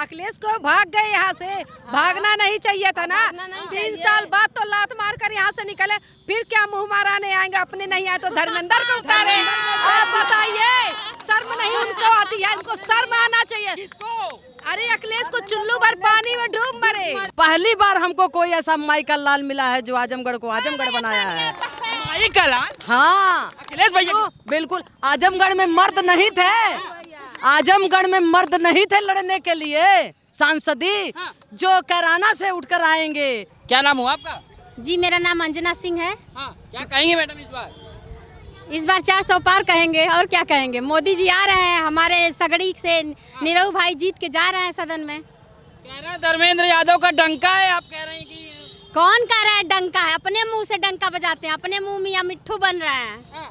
अखिलेश को भाग गए यहाँ से, भागना नहीं चाहिए था ना। 3 साल बाद तो लात मार कर यहाँ से निकले, फिर क्या मुंह माराने आएंगे? अपने नहीं आए तो धर्मेंद्र को उतारे। आप बताइए, शर्म नहीं उनको आती है? इनको शर्म आना चाहिए। अरे अखिलेश को चुल्लू भर पानी में डूब मरे। पहली बार हमको कोई ऐसा माइकल लाल मिला है जो आजमगढ़ को आजमगढ़ बनाया है। माइकल लाल? हाँ, अखिलेश भैया तो बिल्कुल। आजमगढ़ में मर्द नहीं थे, आजमगढ़ में मर्द नहीं थे लड़ने के लिए सांसदी, जो कैराना से उठकर आएंगे। क्या नाम हुआ आपका? जी मेरा नाम अंजना सिंह है। हाँ, क्या कहेंगे मैडम इस बार? इस बार 400 पार कहेंगे, और क्या कहेंगे। मोदी जी आ रहे हैं, हमारे सगड़ी से नीरव भाई जीत के जा रहे हैं सदन में। कह रहे हैं धर्मेंद्र यादव का डंका है, आप कह रहे हैं कि कौन कह रहा है डंका है? अपने मुंह से डंका बजाते हैं, अपने मुंह में या मिट्ठू बन रहे हैं।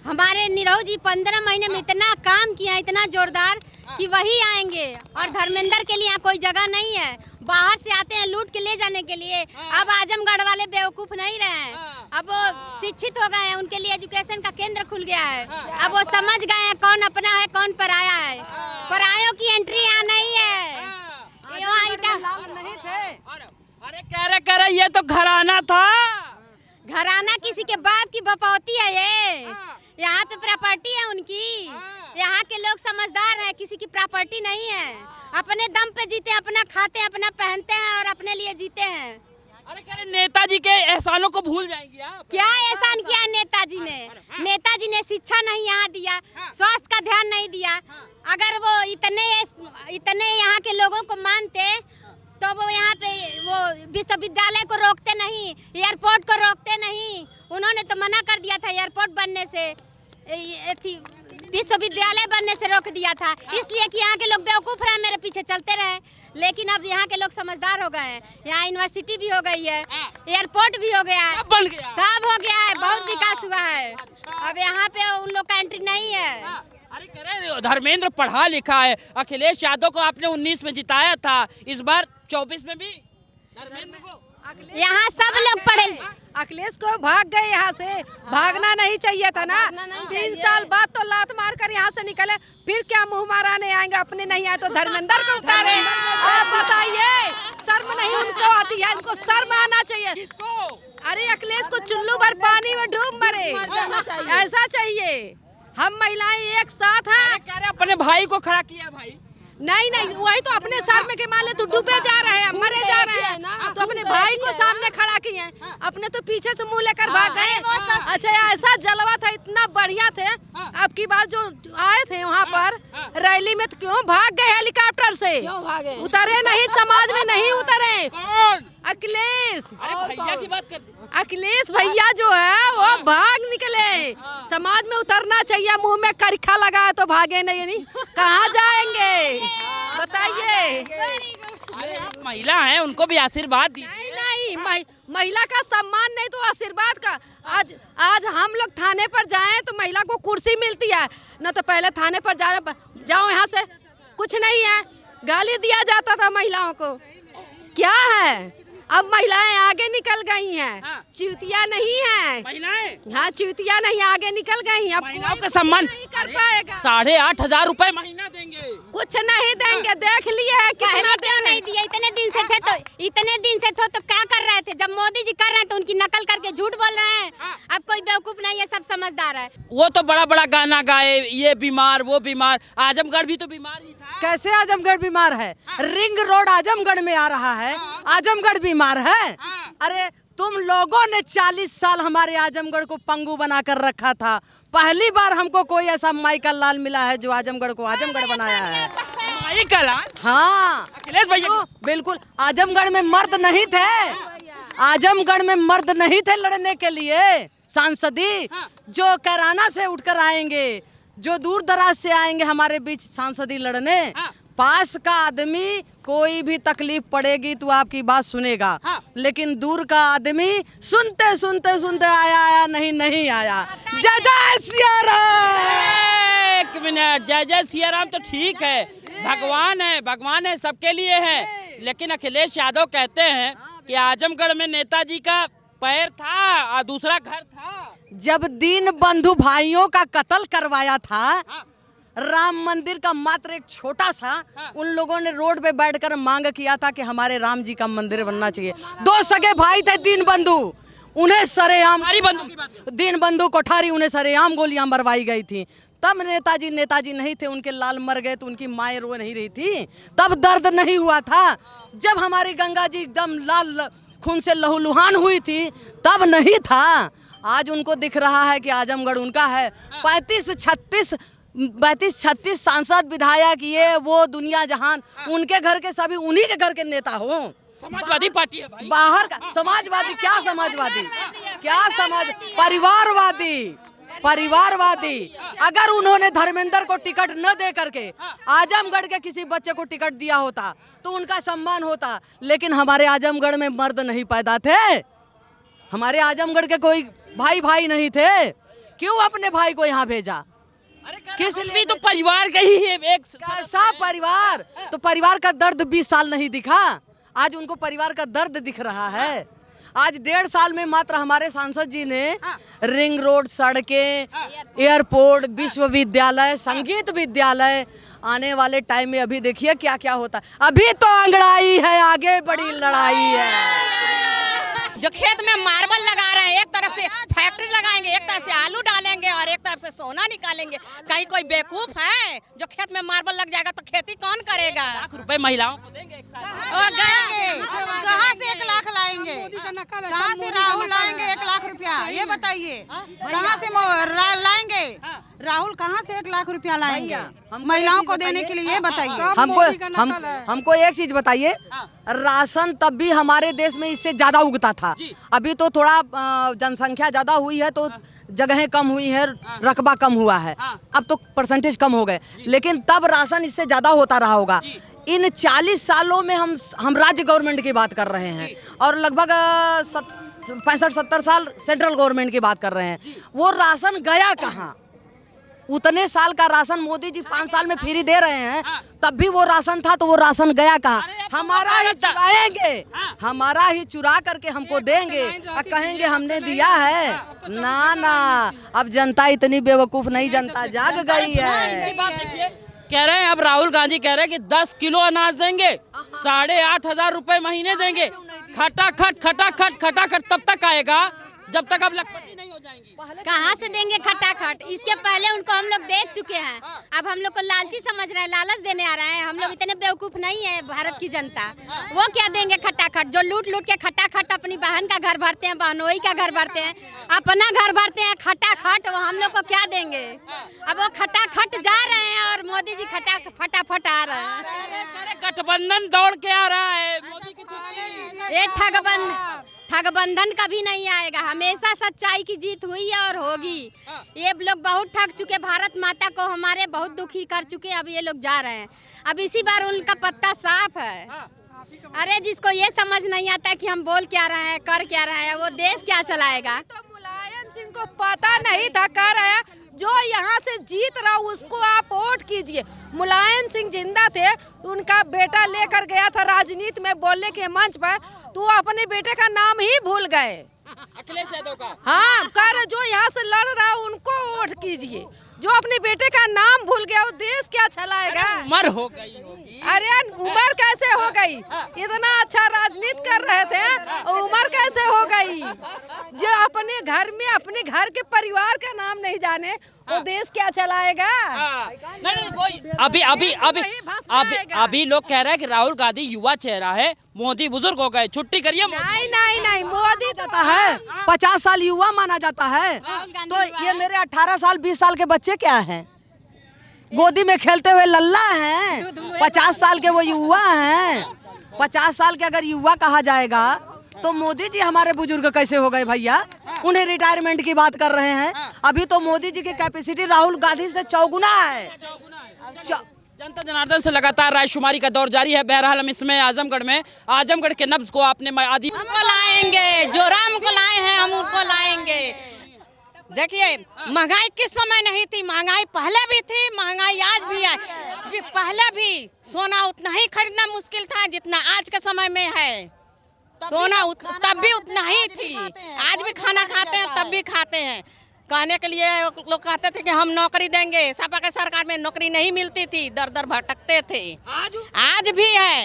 हमारे नीरव जी 15 महीने में इतना काम किया, इतना जोरदार, कि वही आएंगे। और धर्मेंद्र के लिए यहाँ कोई जगह नहीं है, बाहर से आते हैं लूट के ले जाने के लिए। अब आजमगढ़ वाले बेवकूफ नहीं रहे हैं, अब वो शिक्षित हो गए हैं, उनके लिए एजुकेशन का केंद्र खुल गया है। अब वो समझ गए हैं कौन अपना है कौन पराया है। परायों की एंट्री यहाँ नहीं है। नहीं थे। अरे कह रहे ये तो घराना था। घराना किसी के बाप की बपौती है ये। यहाँ पे प्रॉपर्टी है उनकी। यहाँ के लोग समझदार हैं, किसी की प्रॉपर्टी नहीं है। अपने दम पे जीते, अपना खाते, अपना पहनते हैं और अपने लिए जीते हैं। अरे कह रहे नेताजी के एहसानों को भूल जाएंगी आप? क्या एहसान किया है नेताजी ने? नेताजी ने शिक्षा नहीं यहाँ दिया, स्वास्थ्य का ध्यान नहीं दिया। अगर वो इतने यहाँ के लोगों को मानते तो वो यहाँ पे वो विश्वविद्यालय को रोकते नहीं, एयरपोर्ट को रोकते नहीं। उन्होंने तो मना कर दिया था एयरपोर्ट बनने से, विश्वविद्यालय बनने से रोक दिया था, इसलिए कि यहाँ के लोग बेवकूफ़ रहे, मेरे पीछे चलते रहे। लेकिन अब यहाँ के लोग समझदार हो गए हैं। यहाँ यूनिवर्सिटी भी हो गई है, एयरपोर्ट भी हो गया है, सब हो गया है, बहुत विकास हुआ है। अब यहाँ पे उन लोग का एंट्री नहीं है। अरे कह रहे धर्मेंद्र पढ़ा लिखा है, अखिलेश यादव को आपने 19 में जिताया था, इस बार 24 में भी धर्मेंद्र को। यहाँ सब लोग पढ़े। अखिलेश को भाग गए यहाँ से, भागना नहीं चाहिए था ना। 3 साल बाद तो लात मार कर यहाँ से निकले, फिर क्या मुंह माराने आएंगे? अपने नहीं आए तो धर्मेंद्र को उतारे। आप बताइए, शर्म नहीं उनको आती है? इनको शर्म आना चाहिए। अरे अखिलेश को चुल्लू भर पानी में डूब मरे, ऐसा चाहिए। हम महिलाएं एक साथ हैं। कह रहे अपने भाई को खड़ा किया भाई। नहीं, वही तो अपने सर में के माले तो डूबे जा रहे हैं, मरे जा रहे हैं, तो अपने भाई को सामने खड़ा किए हैं, अपने तो पीछे से मुंह लेकर भाग गए। अच्छा, ऐसा जलवा था, इतना बढ़िया थे। अब की बार जो आए थे वहाँ पर रैली में, तो क्यों भाग गए हेलीकॉप्टर से? उतरे नहीं, समाज में नहीं उतरे। अखिलेश, अरे भैया की बात करते। अखिलेश भैया जो है वो भाग निकले। समाज में उतरना चाहिए, मुंह में करिखा लगा है तो भागे नहीं कहाँ जाएंगे बताइए? अरे आप महिला हैं, उनको भी आशीर्वाद दीजिए। नहीं, महिला का सम्मान नहीं तो आशीर्वाद का। आज हम लोग थाने पर जाएं तो महिला को कुर्सी मिलती है, न तो पहले थाने पर जाओ यहाँ से कुछ नहीं है, गाली दिया जाता था महिलाओं को। क्या है, अब महिलाएं आगे निकल गई हैं। चिवतिया नहीं है महिलाएं। हाँ, चिवतिया नहीं, आगे निकल गई हैं। अब महिलाओं का सम्मान नहीं कर पाएगा। 8,500 रुपए महीना देंगे। कुछ नहीं देंगे, देख लिए है कितना नहीं दिया। इतने दिन से तो क्या कर रहे थे? जब मोदी जी कर रहे हैं तो उनकी नकल करके झूठ बोल रहे हैं। अब कोई बेवकूफ नहीं है, सब समझदार है। वो तो बड़ा गाना गाए, ये बीमार वो बीमार। आजमगढ़ भी तो बीमार ही था। कैसे आजमगढ़ बीमार है? रिंग रोड आजमगढ़ में आ रहा है, आजमगढ़ बीमार है? अरे तुम लोगों ने 40 साल हमारे आजमगढ़ को पंगु बनाकर रखा था। पहली बार हमको कोई ऐसा माइकल लाल मिला है जो आजमगढ़ को आजमगढ़ बनाया है। माइकल लाल? हाँ, अखिलेश भैया तो बिल्कुल। आजमगढ़ में मर्द नहीं थे, आजमगढ़ में मर्द नहीं थे लड़ने के लिए सांसदी, जो कैराना से उठकर आएंगे, जो दूर दराज से आएंगे हमारे बीच सांसदी लड़ने। पास का आदमी कोई भी तकलीफ पड़ेगी तो आपकी बात सुनेगा, लेकिन दूर का आदमी सुनते सुनते सुनते आया नहीं आया। जय जय सिया राम। 1 मिनट, जय जय सिया राम तो ठीक है, भगवान है, सबके लिए है। लेकिन अखिलेश यादव कहते हैं कि आजमगढ़ में नेताजी का पैर था और दूसरा घर था। जब दीन बंधु भाइयों का कत्ल करवाया था, राम मंदिर का मात्र एक छोटा सा उन लोगों ने रोड पे बैठकर मांग किया था कि हमारे राम जी का मंदिर बनना चाहिए। 2 सगे भाई थे दीनबंधु, उन्हें सरेआम दीनबंधु कोठारी, उन्हें सरेआम गोलियां मरवाई गई थी। तब नेताजी नहीं थे, उनके लाल मर गए तो उनकी माएँ रो नहीं रही थी, तब दर्द नहीं हुआ था। जब हमारी गंगा जी एकदम लाल खून से लहूलुहान हुई थी तब नहीं था। आज उनको दिख रहा है कि आजमगढ़ उनका है। 35-36 सांसद विधायक ये वो दुनिया जहान, उनके घर के सभी उन्हीं के घर के नेता हो। समाजवादी पार्टी है भाई। बाहर का समाजवादी क्या समाजवादी क्या समाज परिवारवादी। अगर उन्होंने धर्मेंद्र को टिकट न दे करके आजमगढ़ के किसी बच्चे को टिकट दिया होता तो उनका सम्मान होता। लेकिन हमारे आजमगढ़ में मर्द नहीं पैदा थे, हमारे आजमगढ़ के कोई भाई नहीं थे, क्यों अपने भाई को यहाँ भेजा? किस लिए? तो परिवार का ही है एक कैसा परिवार? तो परिवार का दर्द 20 साल नहीं दिखा, आज उनको परिवार का दर्द दिख रहा है। आज 1.5 साल में मात्र हमारे सांसद जी ने रिंग रोड, सड़कें, एयरपोर्ट, विश्वविद्यालय, संगीत विद्यालय, आने वाले टाइम में अभी देखिए क्या क्या होता है। अभी तो अंगड़ाई है, आगे बड़ी लड़ाई है। जो खेत में मार्बल लगा रहे हैं, एक तरफ से फैक्ट्री लगाएंगे, एक तरफ से आलू डालेंगे और एक तरफ से सोना निकालेंगे। कहीं कोई बेवकूफ है जो खेत में मार्बल लग जाएगा तो खेती कौन करेगा? लाख रुपए महिलाओं को देंगे एक साथ। कहाँ से 1 लाख लाएंगे? कहाँ से राहुल लाएंगे 1 लाख रुपया? ये बताइए, कहाँ से लाएंगे राहुल? कहाँ से 1 लाख रुपया लाएंगे महिलाओं को देने के लिए? ये बताइए हमको एक चीज बताइए, राशन तब भी हमारे देश में इससे ज्यादा उगता था। अभी तो थोड़ा जनसंख्या ज्यादा हुई है तो जगहें कम हुई है, रकबा कम हुआ है, अब तो परसेंटेज कम हो गए, लेकिन तब राशन इससे ज्यादा होता रहा होगा। इन 40 सालों में हम राज्य गवर्नमेंट की बात कर रहे हैं और लगभग 65-70 साल सेंट्रल गवर्नमेंट की बात कर रहे हैं। वो राशन गया कहाँ? उतने साल का राशन मोदी जी 5 साल में फ्री दे रहे हैं, तब भी वो राशन था तो वो राशन गया कहाँ? हमारा ही चुराएंगे, हमारा ही चुरा करके हमको देंगे और कहेंगे हमने दिया है। ना, अब जनता इतनी बेवकूफ नहीं, जनता जाग गई है। कह रहे हैं अब राहुल गांधी कह रहे हैं कि 10 किलो अनाज देंगे, 8,500 रुपए महीने देंगे। खटाखट तब तक आएगा जब तक आप लखपति नहीं हो जाएंगी। कहाँ से देंगे खटाखट? इसके पहले उनको हम लोग देख चुके हैं, अब हम लोग को लालची समझ रहे हैं, लालच देने आ रहे हैं। हम लोग इतने बेवकूफ नहीं है भारत की जनता। वो क्या देंगे खटाखट? जो लूट के खटाखट अपनी बहन का घर भरते हैं, बहनोई का घर भरते हैं, अपना घर भरते हैं खटाखट, वो हम लोग को क्या देंगे? अब वो खटाखट जा रहे हैं और मोदी जी फटाफट आ रहे हैं। गठबंधन दौड़ के आ रहा है मोदी की छुट्टी। ये ठगबंधन कभी नहीं आएगा, हमेशा सच्चाई की जीत हुई है और होगी। ये लोग बहुत ठग चुके, भारत माता को हमारे बहुत दुखी कर चुके, अब ये लोग जा रहे हैं। अब इसी बार उनका पत्ता साफ है। अरे जिसको ये समझ नहीं आता कि हम बोल क्या रहे हैं, कर क्या रहे हैं, वो देश क्या चलाएगा? तो मुलायम सिंह को पता नहीं था कर रहा है, जो यहाँ से जीत रहा उसको आप वोट कीजिए। मुलायम सिंह जिंदा थे, उनका बेटा लेकर गया था राजनीति में बोलने के मंच पर, तो अपने बेटे का नाम ही भूल गए। अखिलेश यादव का? हाँ, कर जो यहाँ से लड़ रहा उनको वोट कीजिए। जो अपने बेटे का नाम भूल गया वो देश क्या चलाएगा? उम्र हो गई होगी। अरे उम्र कैसे हो गई? इतना अच्छा राजनीति कर रहे थे, उम्र कैसे हो गई? जो अपने घर में अपने घर के परिवार का नाम नहीं जाने वो देश क्या चलाएगा? अभी लोग कह रहे हैं कि राहुल गांधी युवा चेहरा है, मोदी बुजुर्ग हो गए, छुट्टी करिए। नहीं, मोदी तो है 50 साल युवा माना जाता है, तो ये मेरे 18 साल 20 साल के बच्चे क्या हैं? गोदी में खेलते हुए लल्ला हैं। 50 साल के वो युवा हैं। 50 साल के अगर युवा कहा जाएगा तो मोदी जी हमारे बुजुर्ग कैसे हो गए भैया? उन्हें रिटायरमेंट की बात कर रहे हैं। अभी तो मोदी जी की कैपेसिटी राहुल गांधी से 4 गुना है। जनता जनार्दन से लगातार रायशुमारी का दौर जारी है। बहरहाल हम इसमें आजमगढ़ के नब्ज को आपने उनको लाएंगे, जो राम को लाए हैं हम उनको लाएंगे। देखिए, महंगाई किस समय नहीं थी, महंगाई पहले भी थी, महंगाई आज भी है। पहले भी सोना उतना ही खरीदना मुश्किल था जितना आज के समय में है। सोना तब भी उतना ही थी, आज भी खाना खाते हैं तब भी खाते हैं। कहने के लिए लोग कहते थे कि हम नौकरी देंगे। सपा के सरकार में नौकरी नहीं मिलती थी, दर दर भटकते थे। आज भी है,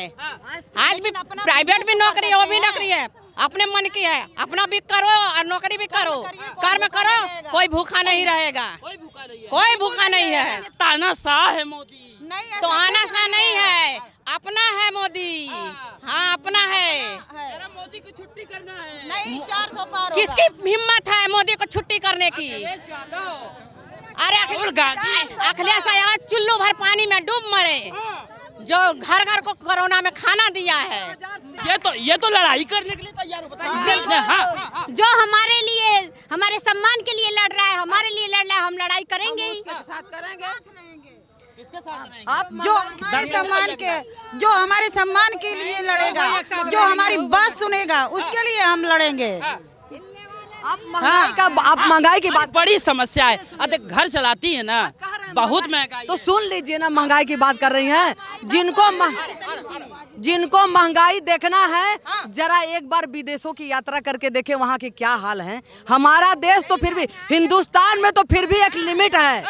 आज भी प्राइवेट भी नौकरी है, वो भी नौकरी है, अपने मन की है, अपना भी करो और नौकरी भी करो, कर्म करो, कोई भूखा नहीं रहेगा, कोई भूखा नहीं है। तानाशाह है मोदी। तो आनाशाह नहीं है, अपना है मोदी। हाँ अपना है। मोदी को छुट्टी करना है। नहीं 400 पार होगा। किसकी हिम्मत है मोदी को छुट्टी करने की? अरे अखिलेश यादव चुल्लू भर पानी में डूब मरे, जो घर घर को कोरोना में खाना दिया है। ये तो लड़ाई करने के लिए तैयार हो, बताइए। हाँ। जो हमारे लिए, हमारे सम्मान के लिए लड़ रहा है, हमारे लिए लड़ रहा है, हम लड़ाई करेंगे ही। किसके साथ रहेंगे? आप जो हमारे सम्मान के लिए लड़ेगा, जो हमारी बात सुनेगा, उसके लिए हम लड़ेंगे। आप महंगाई की बात, बड़ी समस्या है। अरे घर चलाती है ना, बहुत महंगाई। तो सुन लीजिए ना, महंगाई की बात कर रही हैं। जिनको महंगाई देखना है, जरा एक बार विदेशों की यात्रा करके देखें, वहाँ के क्या हाल है। हमारा देश तो फिर भी, हिंदुस्तान में तो फिर भी एक लिमिट है,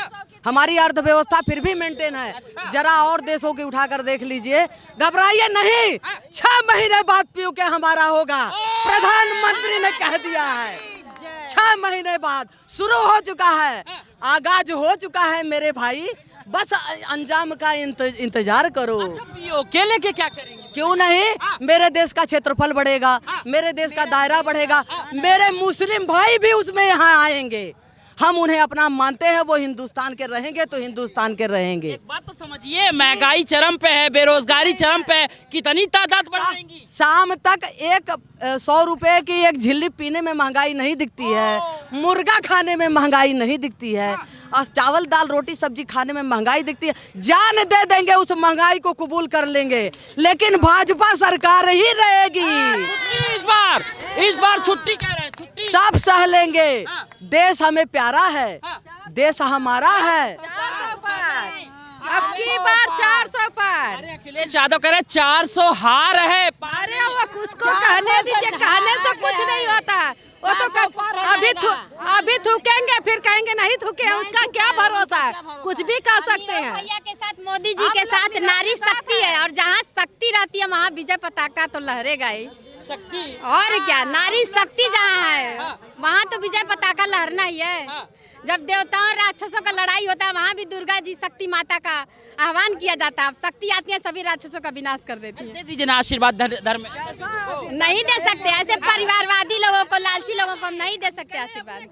हमारी अर्थव्यवस्था फिर भी मेंटेन है। जरा और देशों की उठाकर देख लीजिए। घबराइए नहीं, 6 महीने बाद पीयूके हमारा होगा, प्रधानमंत्री ने कह दिया है। 6 महीने बाद शुरू हो चुका है, आगाज हो चुका है मेरे भाई, बस अंजाम का इंतजार करो। पीयूके लेके क्या करेंगे? क्यों नहीं, मेरे देश का क्षेत्रफल बढ़ेगा, मेरे देश का दायरा बढ़ेगा, मेरे मुस्लिम भाई भी उसमें यहाँ आएंगे। हम उन्हें अपना मानते हैं, वो हिंदुस्तान के रहेंगे तो हिंदुस्तान के रहेंगे। एक बात तो समझिए, महंगाई चरम पे है, बेरोजगारी चरम पे है, कितनी तादाद बढ़ाएंगी? शाम तक 100 रुपए की एक झिल्ली पीने में महंगाई नहीं दिखती है, मुर्गा खाने में महंगाई नहीं दिखती है, और चावल दाल रोटी सब्जी खाने में महंगाई दिखती है। जान दे देंगे, उस महंगाई को कबूल कर लेंगे, लेकिन भाजपा सरकार ही रहेगी। इस बार छुट्टी कह रहे हैं, छुट्टी सब सह लेंगे। देश हमें प्यारा है, देश हमारा है। 400 पर, अब की बार 400 पर। अरे अखिलेश यादव कह रहे 400 हार है। अरे वो उसको कहने दीजिए, कहने से कुछ नहीं होता। वो तो अभी थूकेंगे, फिर कहेंगे नहीं थूके, उसका क्या भरोसा है, कुछ भी कह सकते हैं। भैया के साथ, मोदी जी के साथ नारी शक्ति है, और जहाँ शक्ति रहती है वहाँ विजय पताका तो लहरेगा ही। शक्ति और क्या, नारी शक्ति जहाँ है वहाँ तो विजय पताका लहरना ही है। जब देवताओं और राक्षसों का लड़ाई होता है, वहाँ भी दुर्गा जी शक्ति माता का आह्वान किया जाता है। अब शक्ति आती है, सभी राक्षसों का विनाश कर देती है। दे दीजिए ना आशीर्वाद धर्म। नहीं दे सकते, ऐसे परिवारवादी लोगों को, लालची लोगों को हम नहीं दे सकते आशीर्वाद।